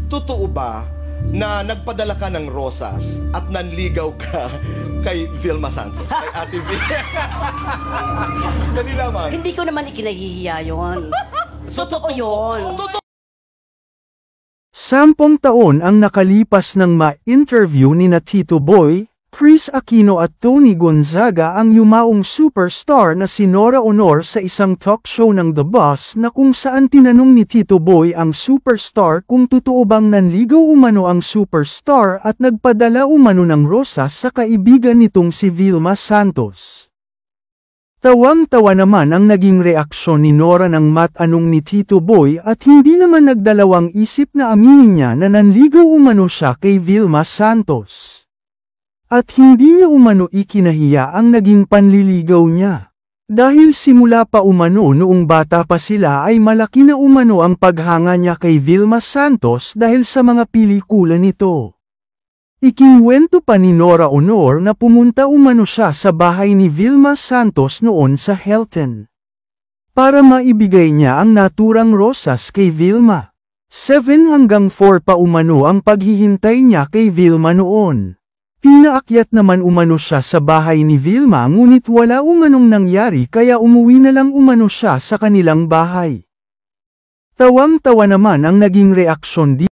totoo ba na nagpadala ka ng rosas at nanligaw ka kay Vilma Santos, kay Ate V? Dali lamang. Hindi ko naman ikinahihiya yun. Totoo yun. 10 taon ang nakalipas nang ma-interview ni Tito Boy, Chris Aquino at Tony Gonzaga ang yumaong superstar na si Nora Honor sa isang talk show ng The Boss na kung saan tinanong ni Tito Boy ang superstar kung totoo bang nanligaw umano ang superstar at nagpadala umano ng rosas sa kaibigan nitong si Vilma Santos. Tawang-tawa naman ang naging reaksyon ni Nora nang matanong ni Tito Boy at hindi naman nagdalawang isip na aminin niya na nanligaw umano siya kay Vilma Santos. At hindi niya umano ikinahiya ang naging panliligaw niya. Dahil simula pa umano noong bata pa sila ay malaki na umano ang paghanga niya kay Vilma Santos dahil sa mga pelikula nito. Ikinuwento pa ni Nora Honor na pumunta umano siya sa bahay ni Vilma Santos noon sa Hilton para maibigay niya ang naturang rosas kay Vilma. 7 hanggang 4 pa umano ang paghihintay niya kay Vilma noon. Pinaakyat naman umano siya sa bahay ni Vilma ngunit wala umanong nangyari kaya umuwi na lang umano siya sa kanilang bahay. Tawang-tawa naman ang naging reaksyon dito.